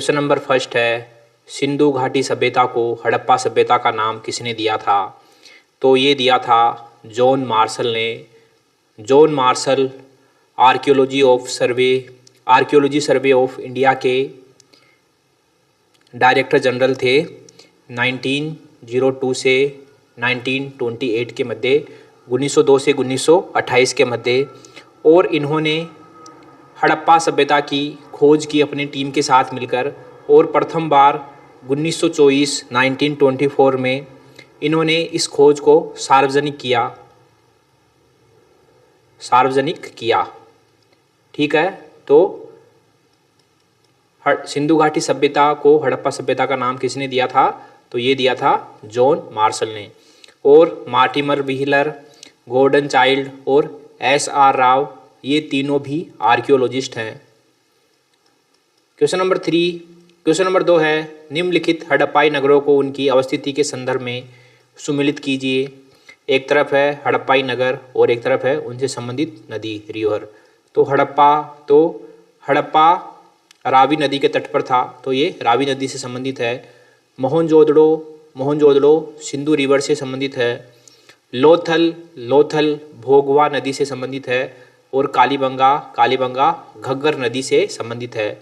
Question number first है, सिंधु घाटी सभ्यता को हड़प्पा सभ्यता का नाम किसने दिया था? तो ये दिया था जॉन मार्शल ने। John Marshall archaeology survey of India के डायरेक्टर जनरल थे 1902 से 1928 के मध्य, 1902 से 1928 के मध्य। और इन्होंने हड़प्पा सभ्यता की खोज की अपनी टीम के साथ मिलकर, और प्रथम बार 1924 में इन्होंने इस खोज को सार्वजनिक किया। ठीक है, तो सिंधु घाटी सभ्यता को हड़प्पा सभ्यता का नाम किसने दिया था? तो ये दिया था जॉन मार्शल ने। और मार्टिमर व्हीलर, गॉर्डन चाइल्ड और SR राव, ये तीनों भी आर्कियोलॉजिस्ट हैं। क्वेश्चन नंबर 2 है, निम्नलिखित हड़प्पाई नगरों को उनकी अवस्थिति के संदर्भ में सुमिलित कीजिए। एक तरफ है हड़प्पाई नगर और एक तरफ है उनसे संबंधित नदी, रिवर। तो हड़प्पा रावी नदी के तट पर था, तो ये रावी नदी से संबंधित है। मोहनजोदड़ो सिंधु रिवर से संबंधित है। लोथल भोगवा नदी से संबंधित है। और कालीबंगा घग्गर नदी से संबंधित है।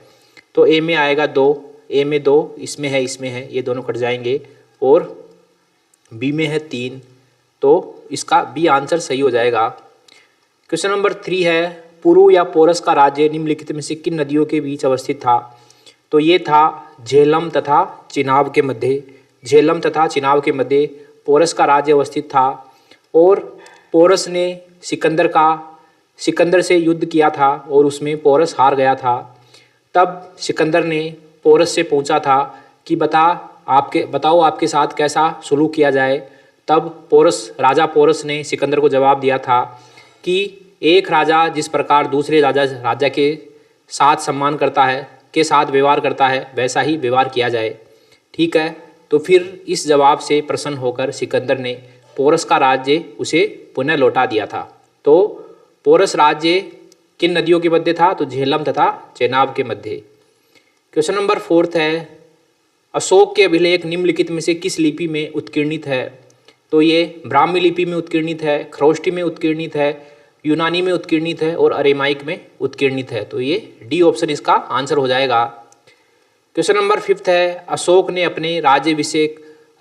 तो ए में आएगा 2, ए में 2, इसमें है, ये दोनों कट जाएंगे। और बी में है 3, तो इसका बी आंसर सही हो जाएगा। क्वेश्चन नंबर 3 है, पुरु या पोरस का राज्य निम्नलिखित में से किन नदियों के बीच अवस्थित था? तो ये था झेलम तथा चिनाब के मध्य पोरस का राज्य अवस्थित था। और पोरस ने सिकंदर से युद्ध किया था और उसमें पोरस हार गया था। तब सिकंदर ने पोरस से पूछा था कि बताओ आपके साथ कैसा सुलूक किया जाए। तब राजा पोरस ने सिकंदर को जवाब दिया था कि एक राजा जिस प्रकार दूसरे राजा के साथ सम्मान करता है, के साथ व्यवहार करता है, वैसा ही व्यवहार किया जाए। ठीक है, तो फिर इस जवाब से प्रसन्न होकर सिकंदर ने पोरस का राज्य उसे पुनः लौटा दिया था। तो पोरस राज्य किन नदियों के मध्य था? तो झेलम तथा चेनाब के मध्य। क्वेश्चन नंबर 4 है, अशोक के अभिलेख निम्नलिखित में से किस लिपि में उत्कीर्णित है? तो ये ब्राह्मी लिपि में उत्कीर्णित है, खरोष्टी में उत्कीर्णित है, यूनानी में उत्कीर्णित है और अरेमाइक में उत्कीर्णित है। तो ये डी ऑप्शन इसका आंसर हो जाएगा। क्वेश्चन नंबर 5 है, अशोक ने अपने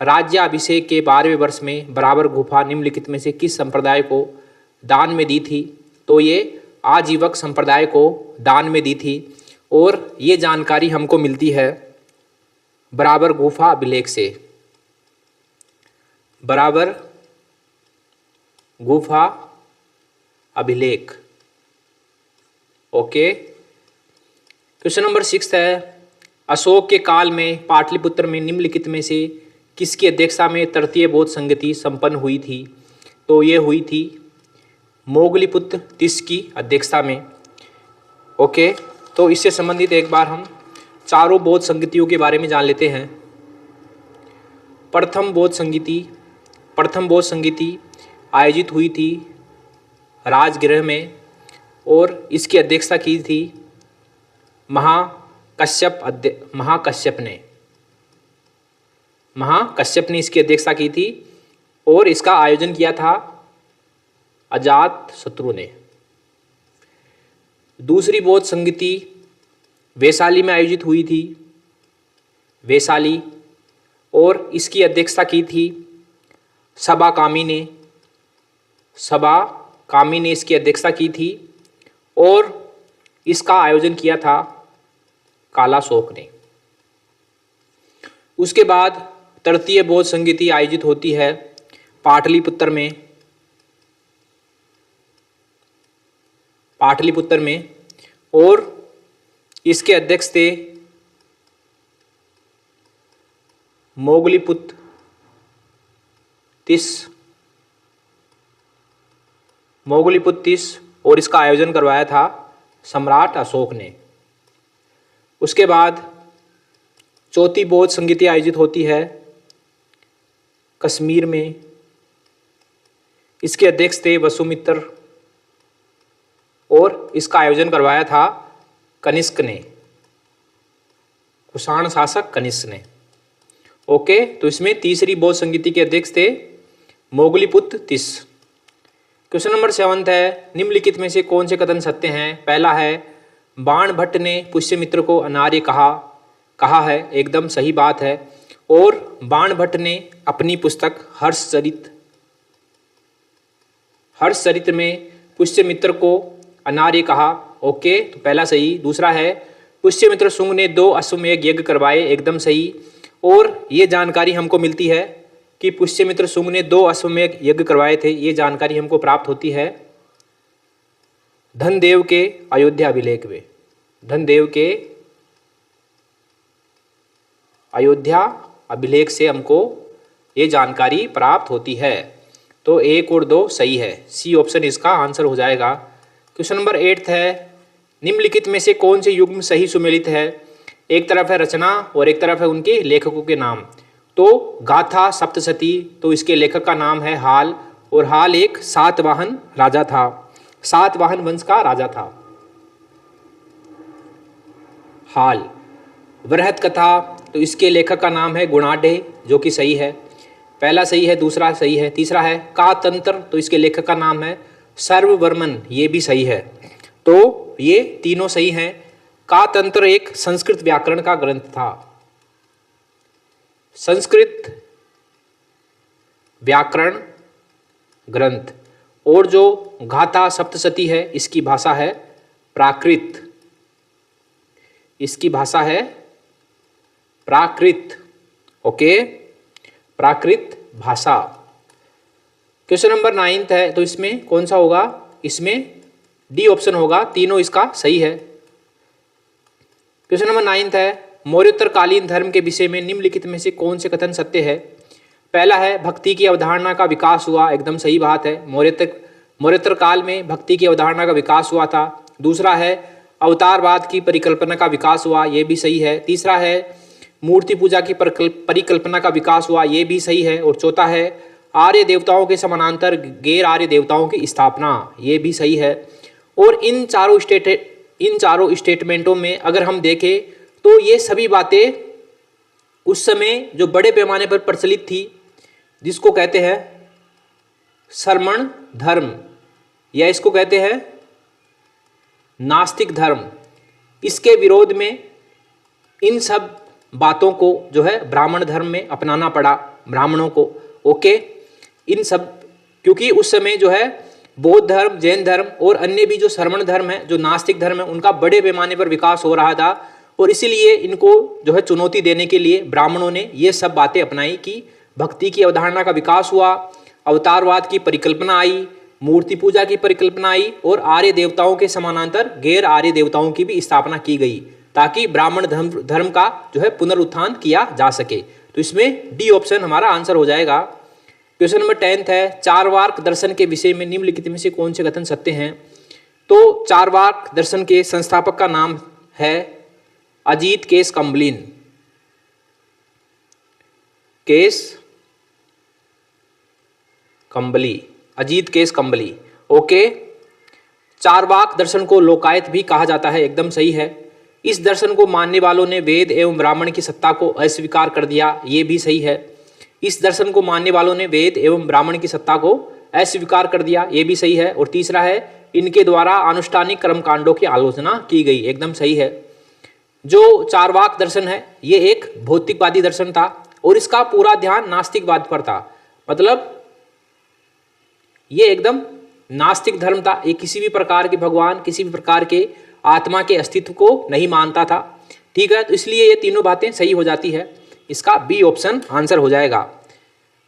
राज्याभिषेक के 12वें वर्ष में बराबर गुफा निम्नलिखित में से किस संप्रदाय को दान में दी थी? तो ये आजीवक संप्रदाय को दान में दी थी। और ये जानकारी हमको मिलती है बराबर गुफा अभिलेख से। बराबर गुफा अभिलेख। ओके। क्वेश्चन नंबर 6 है, अशोक के काल में पाटलिपुत्र में निम्नलिखित में से किसकी अध्यक्षता में तृतीय बौद्ध संगति संपन्न हुई थी? तो ये हुई थी मोगलीपुत्र तीस की अध्यक्षता में। ओके, तो इससे संबंधित एक बार हम चारों बौद्ध संगतियों के बारे में जान लेते हैं। प्रथम बौद्ध संगति आयोजित हुई थी राजगृह में और इसकी अध्यक्षता की थी महाकश्यप ने इसकी अध्यक्षता की थी और इसका आयोजन किया था अजातशत्रु ने। दूसरी बौद्ध संगति वैशाली में आयोजित हुई थी, और इसकी अध्यक्षता की थी सबा कामी ने इसकी अध्यक्षता की थी और इसका आयोजन किया था कालाशोक ने। उसके बाद तृतीय बौद्ध संगति आयोजित होती है पाटलिपुत्र में और इसके अध्यक्ष थे मोगलीपुत्र तीस और इसका आयोजन करवाया था सम्राट अशोक ने। उसके बाद चौथी बौद्ध संगति आयोजित होती है कश्मीर में। इसके अध्यक्ष थे वसुमित्र और इसका आयोजन करवाया था कनिष्क ने। कुषाण शासक कनिष्क ने। ओके, तो इसमें तीसरी बौद्ध संगीति के अध्यक्ष थे मोगलीपुत्र तिस। क्वेश्चन नंबर 7 है, निम्नलिखित में से कौन से कथन सत्य हैं? पहला है, बाण भट्ट ने पुष्यमित्र को अनार्य कहा है, एकदम सही बात है। और बाण भट्ट ने अपनी पुस्तक हर्षचरित में पुष्यमित्र को अनार्य कहा। ओके, तो पहला सही। दूसरा है, पुष्यमित्र शुंग ने 2 अश्वमेध यज्ञ करवाए, एकदम सही। और ये जानकारी हमको मिलती है कि पुष्यमित्र शुंग ने 2 अश्वमेध यज्ञ करवाए थे, ये जानकारी हमको प्राप्त होती है धनदेव के अयोध्या अभिलेख में। धनदेव के अयोध्या अभिलेख से हमको ये जानकारी प्राप्त होती है। तो 1 और 2 सही है, सी ऑप्शन इसका आंसर हो जाएगा। क्वेश्चन नंबर 8 है, निम्नलिखित में से कौन से युग्म सही सुमेलित है? एक तरफ है रचना और एक तरफ है उनके लेखकों के नाम। तो गाथा सप्तशती, तो इसके लेखक का नाम है हाल, और हाल एक सातवाहन राजा था, सातवाहन वंश का राजा था हाल। वृहत कथा, तो इसके लेखक का नाम है गुणाढ्य, जो कि सही है। पहला सही है, दूसरा सही है। तीसरा है कातंत्र, तो इसके लेखक का नाम है सर्ववर्मन, ये भी सही है। तो ये तीनों सही हैं। कातंत्र एक संस्कृत व्याकरण का ग्रंथ था, संस्कृत व्याकरण ग्रंथ। और जो गाथा सप्तशती है, इसकी भाषा है प्राकृत, इसकी भाषा है प्राकृत। ओके, प्राकृत भाषा। क्वेश्चन नंबर 9 है, तो इसमें कौन सा होगा? इसमें डी ऑप्शन होगा, तीनों इसका सही है। क्वेश्चन नंबर 9 है, मौर्योत्तरकालीन धर्म के विषय में निम्नलिखित में से कौन से कथन सत्य है? पहला है, भक्ति की अवधारणा का विकास हुआ, एकदम सही बात है। मौर्योत्तर काल में भक्ति की अवधारणा का विकास हुआ था। दूसरा है, अवतारवाद की परिकल्पना का विकास हुआ, ये भी सही है। तीसरा है, मूर्ति पूजा की परिकल्पना का विकास हुआ, ये भी सही है। और चौथा है, आर्य देवताओं के समानांतर गैर आर्य देवताओं की स्थापना, ये भी सही है। और इन चारों स्टेटमेंटों में अगर हम देखें तो ये सभी बातें उस समय जो बड़े पैमाने पर प्रचलित थी, जिसको कहते हैं श्रमण धर्म, या इसको कहते हैं नास्तिक धर्म, इसके विरोध में इन सब बातों को जो है ब्राह्मण धर्म में अपनाना पड़ा ब्राह्मणों को। ओके, इन सब, क्योंकि उस समय जो है बौद्ध धर्म, जैन धर्म और अन्य भी जो श्रमण धर्म है, जो नास्तिक धर्म है, उनका बड़े पैमाने पर विकास हो रहा था। और इसीलिए इनको जो है चुनौती देने के लिए ब्राह्मणों ने ये सब बातें अपनाई कि भक्ति की अवधारणा का विकास हुआ, अवतारवाद की परिकल्पना आई, मूर्ति पूजा की परिकल्पना आई, और आर्य देवताओं के समानांतर गैर आर्य देवताओं की भी स्थापना की गई, ताकि ब्राह्मण धर्म का जो है पुनरुत्थान किया जा सके। तो इसमें डी ऑप्शन हमारा आंसर हो जाएगा। क्वेश्चन नंबर 10 है, चारवाक दर्शन के विषय में निम्नलिखित में से कौन से कथन सत्य हैं? तो चारवाक दर्शन के संस्थापक का नाम है अजीत केश कंबलिन, केश कंबली, अजीत केश कंबली। ओके, चारवाक दर्शन को लोकायत भी कहा जाता है, एकदम सही है। इस दर्शन को मानने वालों ने वेद एवं ब्राह्मण की सत्ता को अस्वीकार कर दिया, ये भी सही है। इस दर्शन को मानने वालों ने वेद एवं ब्राह्मण की सत्ता को अस्वीकार कर दिया, ये भी सही है। और तीसरा है, इनके द्वारा अनुष्ठानिक कर्मकांडों की आलोचना की गई, एकदम सही है। जो चारवाक दर्शन है, ये एक भौतिकवादी दर्शन था और इसका पूरा ध्यान नास्तिकवाद पर था। मतलब ये एकदम नास्तिक धर्म था, ये किसी भी प्रकार के भगवान, किसी भी प्रकार के आत्मा के अस्तित्व को नहीं मानता था। ठीक है, तो इसलिए ये तीनों बातें सही हो जाती है, इसका बी ऑप्शन आंसर हो जाएगा।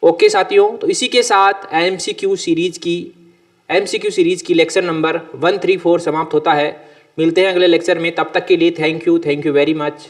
ओके साथियों, तो इसी के साथ एमसीक्यू सीरीज की लेक्चर नंबर 134 समाप्त होता है। मिलते हैं अगले लेक्चर में, तब तक के लिए थैंक यू वेरी मच।